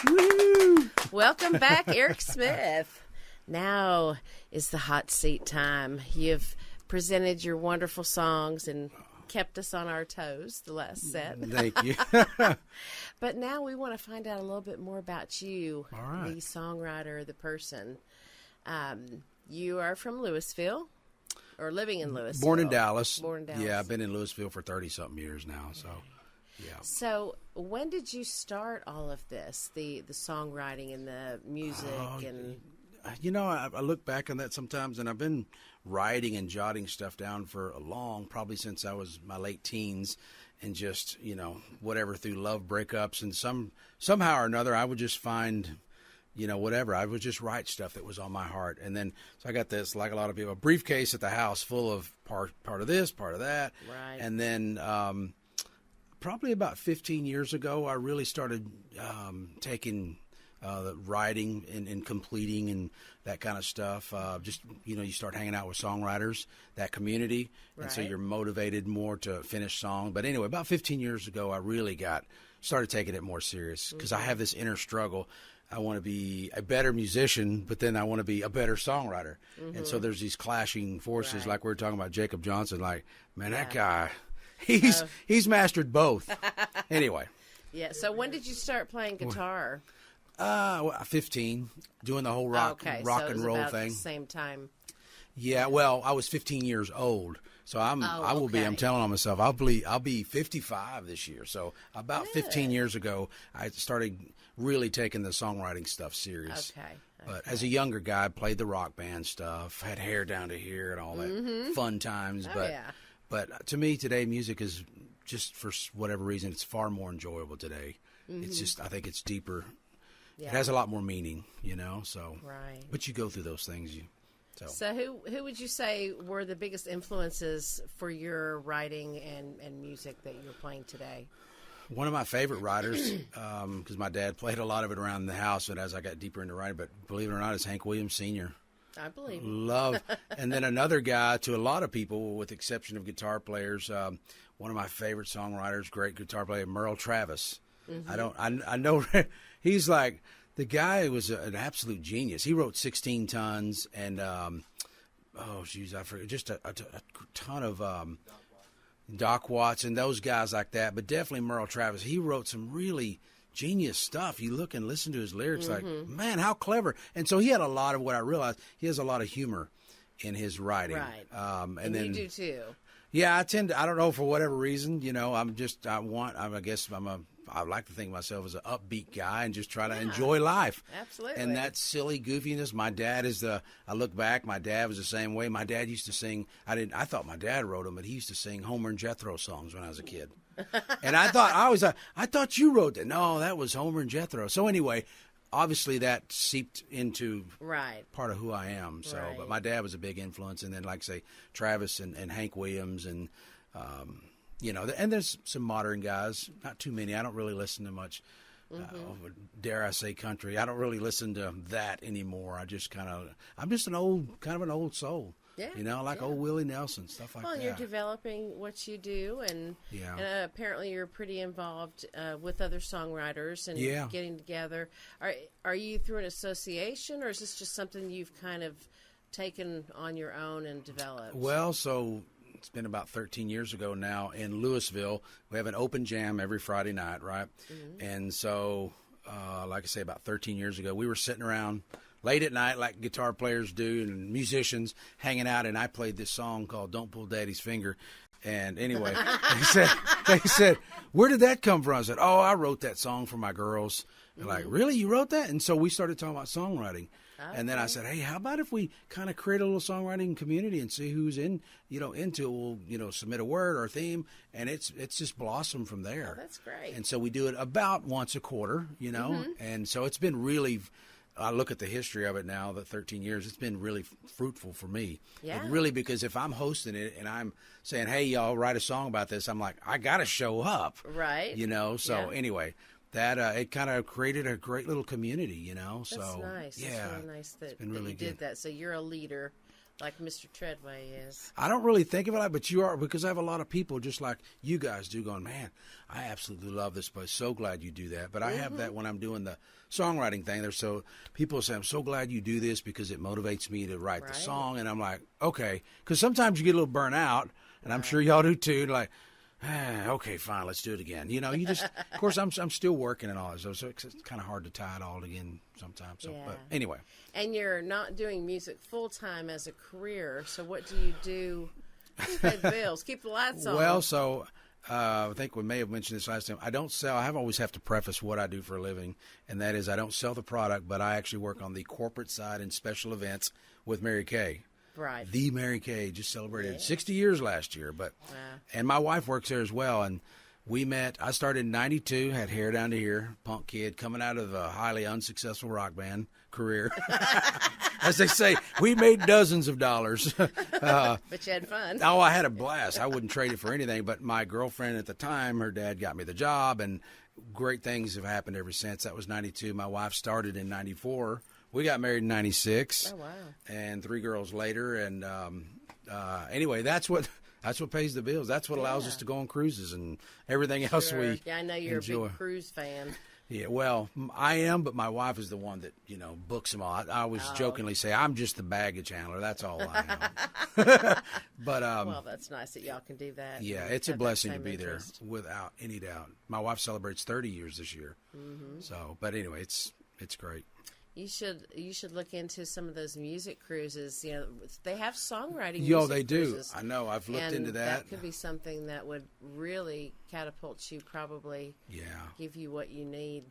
Woo! Welcome back, Eric Smith. Now is the hot seat time. You've presented your wonderful songs and kept us on our toes the last set. Thank you. But now we want to find out a little bit more about you, All right. the songwriter, the person. You are from Lewisville, or living in Lewisville. Born in Dallas. Born in Dallas. Yeah, I've been in Lewisville for 30-something years now, so, yeah. So when did you start all of this, the songwriting and the music? And You know, I look back on that sometimes, and I've been writing and jotting stuff down for probably since I was my late teens, and just, whatever, through love breakups, and somehow or another, I would just find, whatever. I would just write stuff that was on my heart. And then, so I got this, like a lot of people, a briefcase at the house full of part of this, part of that. Right. And then, probably about 15 years ago, I really started taking the writing and completing and that kind of stuff. Just, you start hanging out with songwriters, that community, and so Right. you're motivated more to finish song. But anyway, about 15 years ago, I really started taking it more serious, because I have this inner struggle. I want to be a better musician, but then I want to be a better songwriter. And so there's these clashing forces, Right. like we were talking about Jacob Johnson. Like, man, that guy, he's mastered both. Anyway. yeah. So when did you start playing guitar? 15, doing the whole rock So it was and roll about thing. the same time. Yeah, well, I was 15 years old, so I'm telling on myself, I'll be 55 this year. So about 15 years ago, I started really taking the songwriting stuff serious. Okay. But as a younger guy, I played the rock band stuff, had hair down to here and all that fun times. But to me today, music is just, for whatever reason, it's far more enjoyable today. It's just, I think it's deeper. Yeah. It has a lot more meaning, so. Right. But you go through those things. So who would you say were the biggest influences for your writing and music that you're playing today? One of my favorite writers, because my dad played a lot of it around the house, and as I got deeper into writing, but believe it or not, is Hank Williams Sr. I believe. Love. And then another guy, to a lot of people, with the exception of guitar players, one of my favorite songwriters, great guitar player, Merle Travis. I know he's like, the guy was an absolute genius. He wrote 16 Tons and, I forget, just a ton of Doc Watts and those guys like that. But definitely Merle Travis. He wrote some really genius stuff. You look and listen to his lyrics, like, man, how clever. And so he had a lot of, what I realized, he has a lot of humor in his writing. Right. And then you do too. Yeah, I don't know, for whatever reason, I like to think of myself as an upbeat guy and just try to enjoy life. Absolutely. And that silly goofiness. My dad I look back, my dad was the same way. My dad used to sing, I thought my dad wrote them, but he used to sing Homer and Jethro songs when I was a kid. And I thought you wrote that. No, that was Homer and Jethro. So anyway, obviously that seeped into part of who I am. So, but my dad was a big influence. And then, like I say, Travis and Hank Williams and, and there's some modern guys, not too many. I don't really listen to much, dare I say, country. I don't really listen to that anymore. I'm just an old soul. Yeah. Like old Willie Nelson, stuff like that. Well, you're developing what you do, and apparently you're pretty involved with other songwriters and getting together. Are you through an association, or is this just something you've kind of taken on your own and developed? Well, so it's been about 13 years ago now in Lewisville. We have an open jam every Friday night, right? And so, like I say, about 13 years ago, we were sitting around late at night, like guitar players do, and musicians hanging out, and I played this song called "Don't Pull Daddy's Finger." And anyway, they said, "Where did that come from?" I said, "Oh, I wrote that song for my girls." They're like, "Really? You wrote that?" And so we started talking about songwriting. Okay. And then I said, "Hey, how about if we kind of create a little songwriting community and see who's into it? We'll, submit a word or a theme, and it's just blossomed from there." Oh, that's great. And so we do it about once a quarter, and so it's been really. I look at the history of it now, the 13 years, it's been really fruitful for me. Yeah. And really, because if I'm hosting it and I'm saying, "Hey, y'all, write a song about this," I'm like, I got to show up. Right. So anyway, that it kind of created a great little community, That's nice. Yeah. It's really nice that, been really you did good. that. So you're a leader like Mr. Treadway is. I don't really think of it like, but you are, because I have a lot of people just like you guys do going, man, I absolutely love this place. So glad you do that. But I have that when I'm doing the songwriting thing. There's so people say, I'm so glad you do this because it motivates me to write the song. And I'm like, okay, because sometimes you get a little burnt out, and I'm sure y'all do too. Like, okay, fine, let's do it again. You know, you just, of course, I'm still working and all that, so it's kind of hard to tie it all again sometimes. So, but anyway. And you're not doing music full time as a career. So what do you do to pay the bills, keep the lights on? Well, so I think we may have mentioned this last time. I don't sell. I always have to preface what I do for a living, and that is I don't sell the product, but I actually work on the corporate side and special events with Mary Kay. Right. The Mary Kay just celebrated 60 years last year, but and my wife works there as well. And we met. I started in '92, had hair down to here, punk kid coming out of a highly unsuccessful rock band career. As they say, we made dozens of dollars. But you had fun. Oh, I had a blast. I wouldn't trade it for anything. But my girlfriend at the time, her dad got me the job, and great things have happened ever since. That was '92. My wife started in '94. We got married in '96. Oh, wow. And 3 girls later. And anyway, that's what pays the bills. That's what allows us to go on cruises and everything else we I know you're enjoy. a big cruise fan. Yeah, well, I am, but my wife is the one that, books them all. I always jokingly say, I'm just the baggage handler. That's all I am. But well, that's nice that y'all can do that. Yeah, it's a blessing to be there without any doubt. My wife celebrates 30 years this year. So, but anyway, it's great. You should look into some of those music cruises. They have songwriting. They cruises. do. I know. I've looked into that. That could be something that would really catapult you. Probably. Yeah. Give you what you need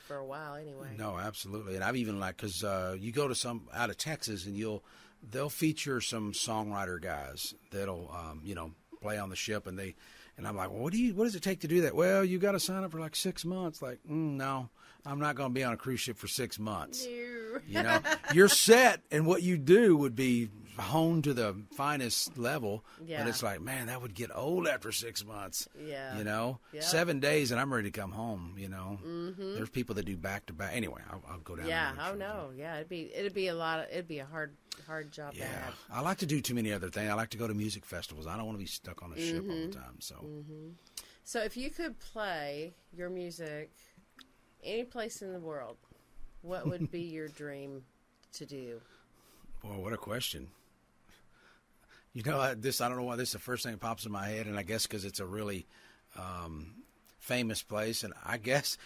for a while, anyway. No, absolutely. And I've even because you go to some out of Texas, and they'll feature some songwriter guys that'll play on the ship, and I'm like, well, what does it take to do that? Well, you got to sign up for like 6 months. Like, no. I'm not going to be on a cruise ship for 6 months. No. You're set, and what you do would be honed to the finest level. Yeah. But it's like, man, that would get old after 6 months. Yeah. 7 days, and I'm ready to come home. There's people that do back to back. Anyway, I'll go down. Yeah. Oh no. Yeah. It'd be a hard job to have. I like to do too many other things. I like to go to music festivals. I don't want to be stuck on a ship all the time. So. So if you could play your music any place in the world, what would be your dream to do? Boy, what a question. I don't know why this is the first thing that pops in my head, and I guess because it's a really famous place, and I guess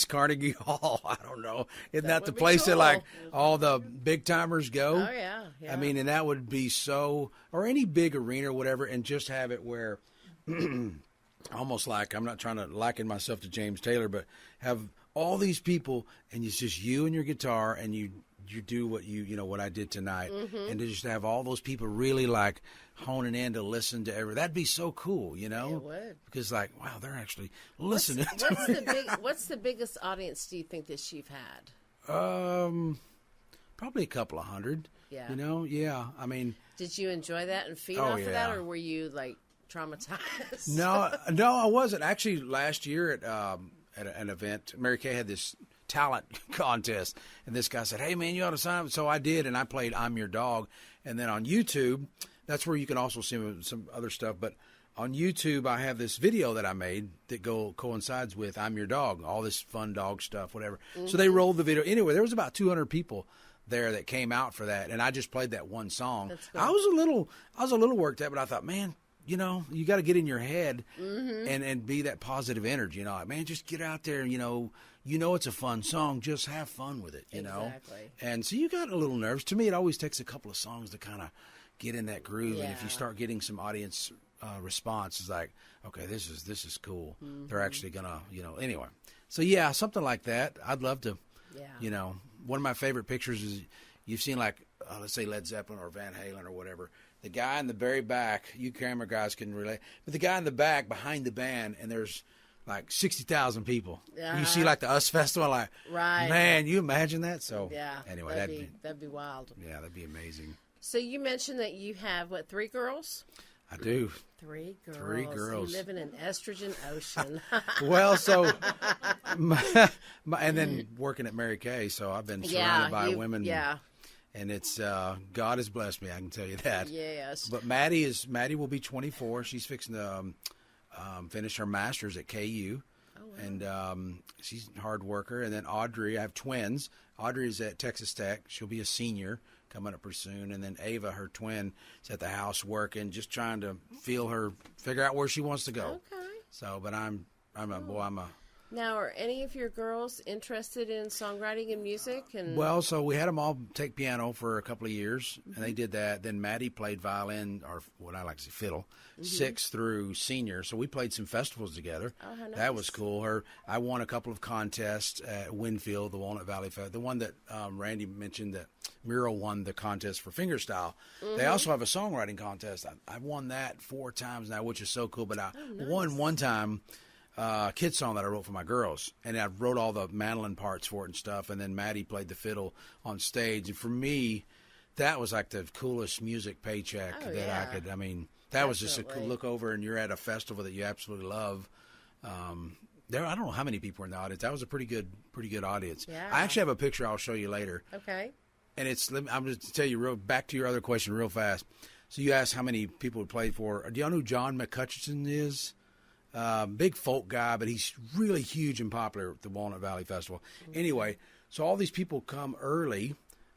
Carnegie Hall. I don't know. Isn't that the place that like all the big timers go? Oh yeah. I mean, and that would be so, or any big arena or whatever, and just have it where almost like, I'm not trying to liken myself to James Taylor, but have all these people, and it's just you and your guitar, and you do what what I did tonight, and to just have all those people really like honing in to listen to that'd be so cool, It would. because like, wow, they're actually listening. What's the biggest audience do you think that you've had? Probably a couple of hundred. Yeah. Yeah. I mean, did you enjoy that and feed off of that, or were you like traumatized? No, I wasn't. Actually, last year at an event, Mary Kay had this talent contest, and this guy said, hey man, you ought to sign up. So I did, and I played I'm Your Dog. And then on YouTube, that's where you can also see some other stuff, but on YouTube I have this video that I made that coincides with I'm Your Dog, all this fun dog stuff, whatever. So they rolled the video. Anyway, there was about 200 people there that came out for that, and I just played that one song. That's cool. I was a little worked up, but I thought, man, you got to get in your head and be that positive energy. Like, man, just get out there. It's a fun song. Just have fun with it. Exactly. And so you got a little nervous. To me, it always takes a couple of songs to kind of get in that groove. Yeah. And if you start getting some audience response, it's like, okay, this is cool. They're actually gonna, Anyway, so yeah, something like that. I'd love to. Yeah. One of my favorite pictures is you've seen like let's say Led Zeppelin or Van Halen or whatever. The guy in the very back, you camera guys can relate, but the guy in the back behind the band, and there's like 60,000 people. You see like the US Festival, like, right. Man, you imagine that? So yeah, anyway, that'd be wild. Yeah, that'd be amazing. So you mentioned that you have 3 girls? I do. 3 girls. 3 girls. You live in an estrogen ocean. Well, so and then working at Mary Kay, so I've been surrounded by women. Yeah. and it's God has blessed me. I can tell you that. Yes. But Maddie will be 24. She's fixing to finish her master's at KU. Oh, wow. And she's a hard worker. And then Audrey, I have twins. Audrey is at Texas Tech. She'll be a senior coming up pretty soon. And then Ava, her twin, is at the house working, just trying to figure out where she wants to go. Okay. So, but I'm a Now, are any of your girls interested in songwriting and music? Well, so we had them all take piano for a couple of years, and they did that. Then Maddie played violin, or what I like to say, fiddle, 6th through senior. So we played some festivals together. Oh, how nice. That was cool. I won a couple of contests at Winfield, the Walnut Valley Fest. The one that Randy mentioned that Muriel won the contest for fingerstyle. They also have a songwriting contest. I won that 4 times now, which is so cool. But I won one time. Kid song that I wrote for my girls, and I wrote all the mandolin parts for it and stuff, and then Maddie played the fiddle on stage, and for me, that was like the coolest music paycheck I could, I mean, that was just a cool look over, and you're at a festival that you absolutely love. I don't know how many people were in the audience. That was a pretty good audience. Yeah. I actually have a picture I'll show you later. Okay. And I'm going to tell you back to your other question real fast. So you asked how many people would play for. Do y'all know who John McCutcheon is? Big folk guy, but he's really huge and popular at the Walnut Valley Festival. Anyway, so all these people come early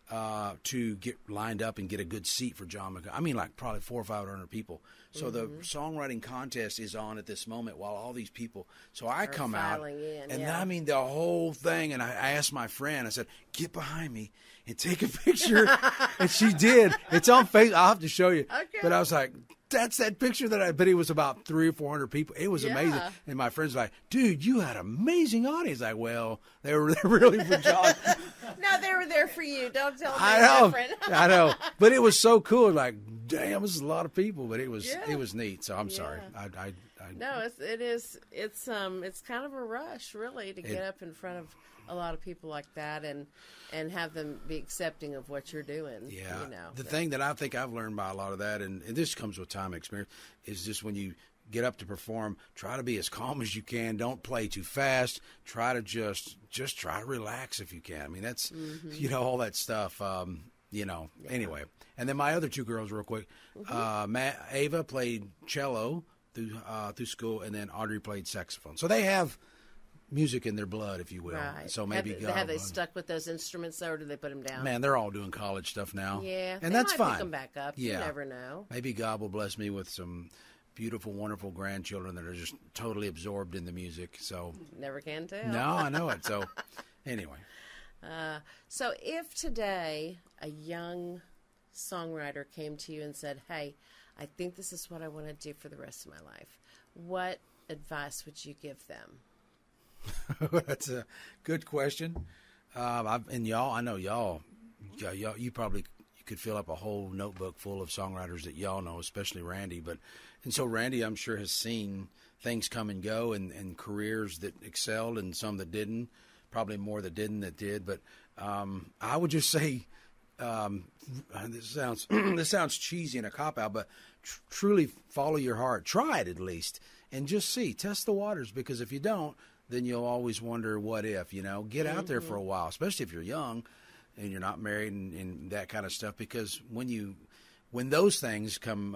to get lined up and get a good seat for John McCutcheon. I mean, like probably 400 or 500 people. So the songwriting contest is on at this moment while all these people. So I come out, and I mean the whole thing. And I asked my friend, I said, "Get behind me and take a picture," and she did. It's on Facebook. I'll have to show you. Okay. But I was like, that's that picture but it was about 300 or 400 people. It was amazing. And my friends were like, "Dude, you had an amazing audience." Like, well, they were really for John. No, they were there for you. Don't tell me. I know. But it was so cool. Like, damn, this is a lot of people, but it was neat. So I'm sorry. No, it's kind of a rush really to get up in front of a lot of people like that and have them be accepting of what you're doing. Yeah. The thing that I think I've learned by a lot of that, and this comes with time and experience, is just when you get up to perform, try to be as calm as you can. Don't play too fast. Try to just try to relax if you can. I mean, that's, all that stuff, Anyway. And then my other 2 girls real quick. Ava played cello through school, and then Audrey played saxophone. So they have music in their blood, if you will. Right. So maybe have they stuck with those instruments, or do they put them down? Man, they're all doing college stuff now. Yeah, and that's fine. Pick them back up. Yeah. You never know. Maybe God will bless me with some beautiful, wonderful grandchildren that are just totally absorbed in the music. So never can tell. No, I know it. So anyway. So if today a young songwriter came to you and said, "Hey, I think this is what I want to do for the rest of my life," what advice would you give them? That's a good question. And y'all, I know y'all, you probably could fill up a whole notebook full of songwriters that y'all know, especially Randy. And so Randy, I'm sure, has seen things come and go, and careers that excelled and some that didn't. Probably more that didn't that did. But I would just say, this sounds cheesy and a cop out, but truly follow your heart. Try it at least, and just test the waters. Because if you don't, then you'll always wonder what if, get out there for a while, especially if you're young and you're not married and that kind of stuff. Because when those things come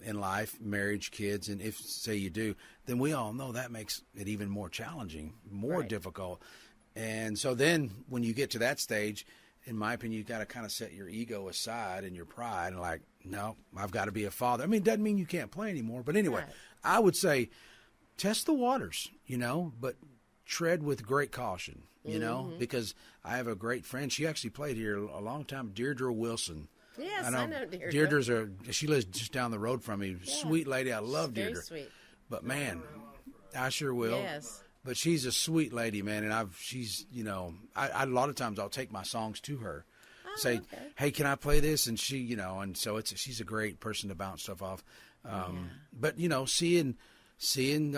in life, marriage, kids, and if say you do, then we all know that makes it even more challenging, more difficult. And so then when you get to that stage, in my opinion, you've got to kind of set your ego aside and your pride and like, no, I've got to be a father. I mean, it doesn't mean you can't play anymore. But anyway, I would say test the waters, but tread with great caution, because I have a great friend. She actually played here a long time, Deirdre Wilson. Yes, I know Deirdre. She lives just down the road from me. Yeah. Sweet lady. I love Deirdre. Very sweet. But man, I sure will. Yes. But she's a sweet lady, man, and I a lot of times I'll take my songs to her, say, "Hey, can I play this?" And she, and so she's a great person to bounce stuff off. But seeing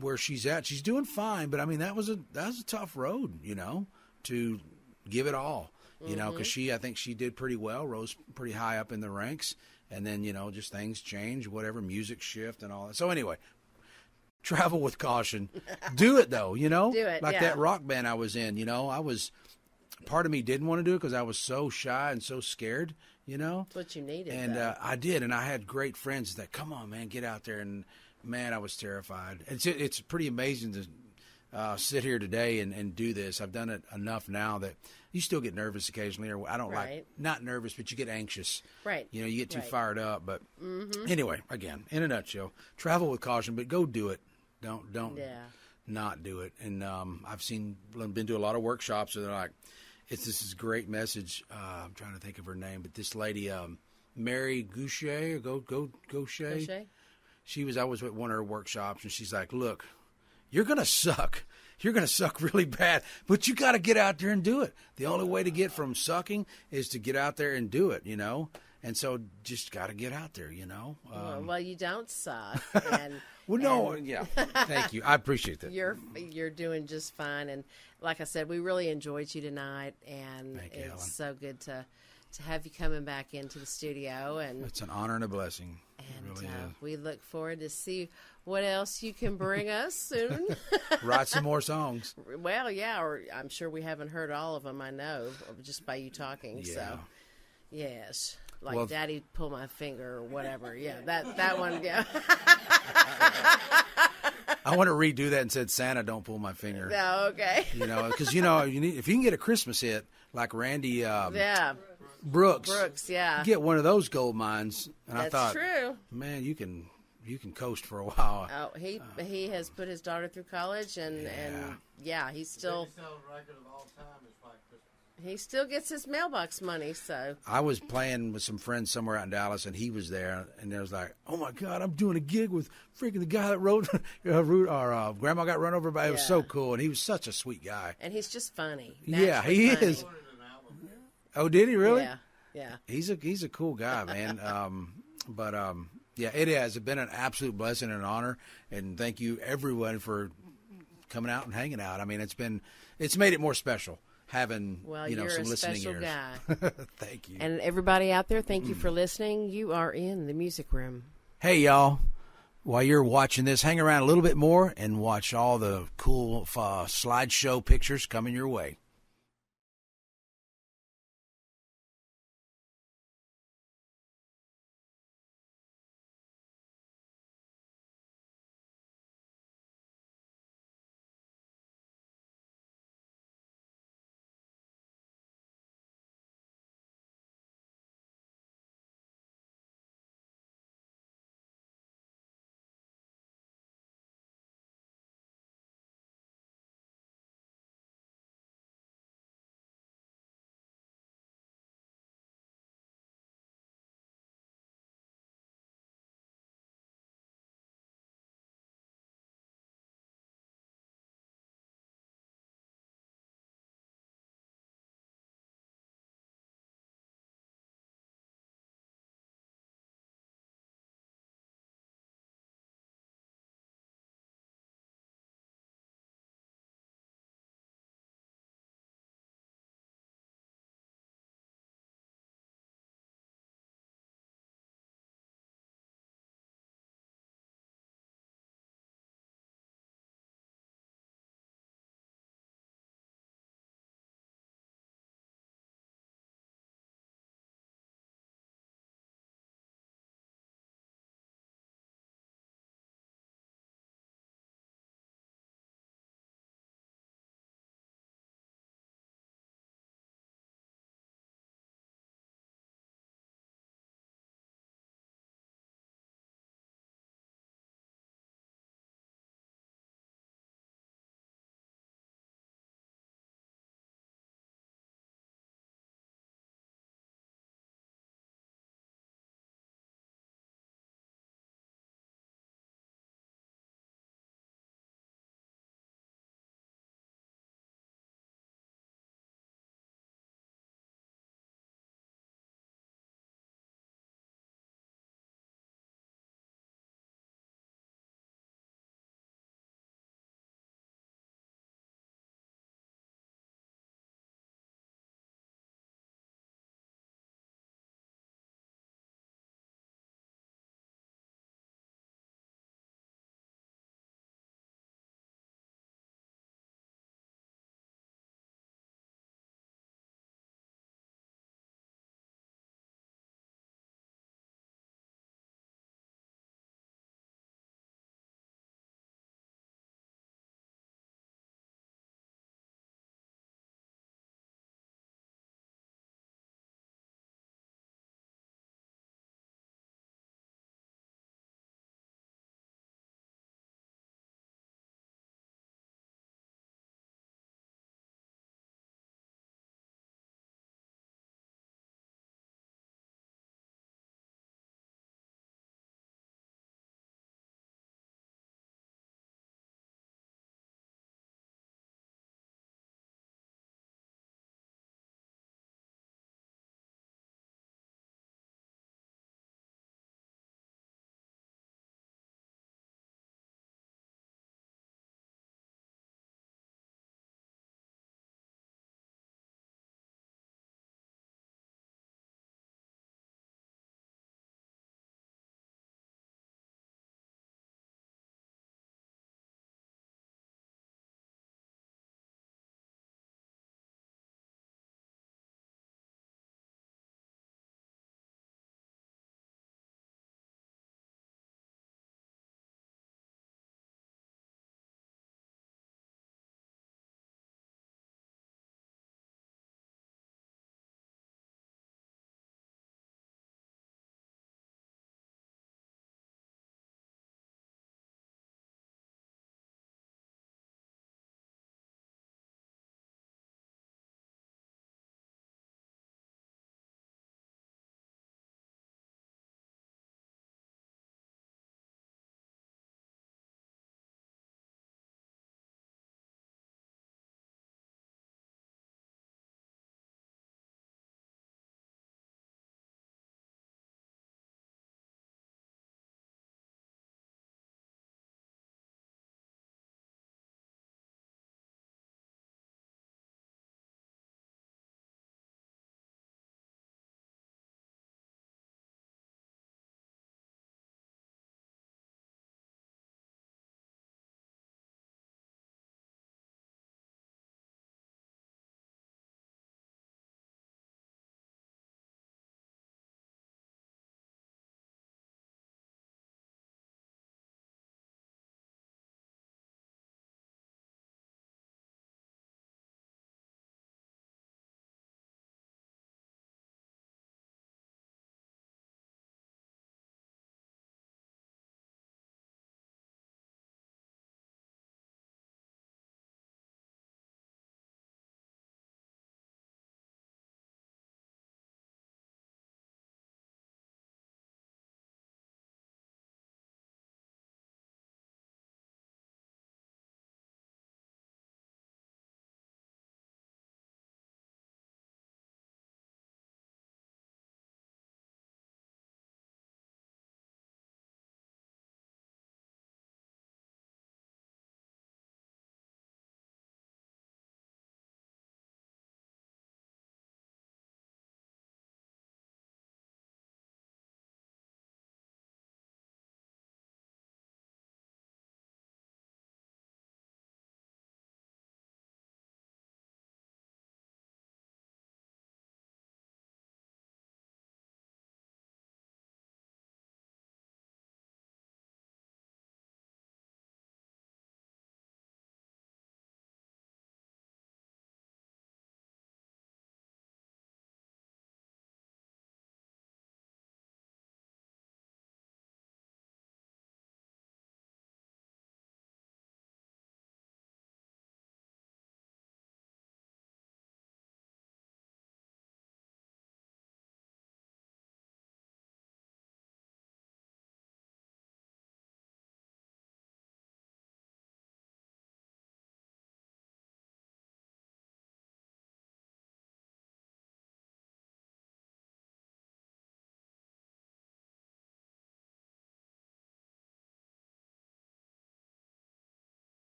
where she's at, she's doing fine. But I mean, that was a tough road, to give it all, because I think she did pretty well, rose pretty high up in the ranks, and then just things change, whatever, music shift and all that. So anyway. Travel with caution. Do it though, Do it, like that rock band I was in. part of me didn't want to do it because I was so shy and so scared, you know. That's what you needed. And I did, and I had great friends that, come on, man, get out there. And, man, I was terrified. It's pretty amazing to sit here today and do this. I've done it enough now that you still get nervous occasionally, or I don't not nervous, but you get anxious. Right. You know, you get too fired up. But anyway, again, in a nutshell, travel with caution, but go do it. Don't not do it. And I've been to a lot of workshops, and they're like, this is a great message. I'm trying to think of her name, but this lady, Mary Goucher, Gaucher. I was at one of her workshops, and she's like, look, you're going to suck. You're going to suck really bad, but you got to get out there and do it. The only way to get from sucking is to get out there and do it, you know? And so just got to get out there, you know? Well, you don't suck. And, well, no, yeah. Thank you. I appreciate that. You're doing just fine. And like I said, we really enjoyed you tonight. And it's so good to have you coming back into the studio. And it's an honor and a blessing. And it really is. We look forward to see what else you can bring us soon. Write some more songs. Well, yeah, or I'm sure we haven't heard all of them, I know, just by you talking. Yeah. So, yes. Like Daddy Pull My Finger or whatever. Yeah, that one, yeah. I want to redo that and said, Santa, don't pull my finger. Oh, okay. You know, because, you know, if you can get a Christmas hit like Randy Brooks, get one of those gold mines. And That's I thought, true. Man, you can coast for a while. Oh, he has put his daughter through college, and he's still. He still gets his mailbox money, so. I was playing with some friends somewhere out in Dallas, and he was there, and there was like, oh, my God, I'm doing a gig with freaking the guy that wrote our Grandma Got Run Over By. It was so cool, and he was such a sweet guy. And he's just funny. Yeah, he is. Oh, did he really? Yeah. He's a cool guy, man. Yeah, it has been an absolute blessing and an honor, and thank you, everyone, for coming out and hanging out. I mean, it's made it more special. Having some listening ears. Guy. Thank you. And everybody out there, thank you for listening. You are in the music room. Hey, y'all. While you're watching this, hang around a little bit more and watch all the cool slideshow pictures coming your way.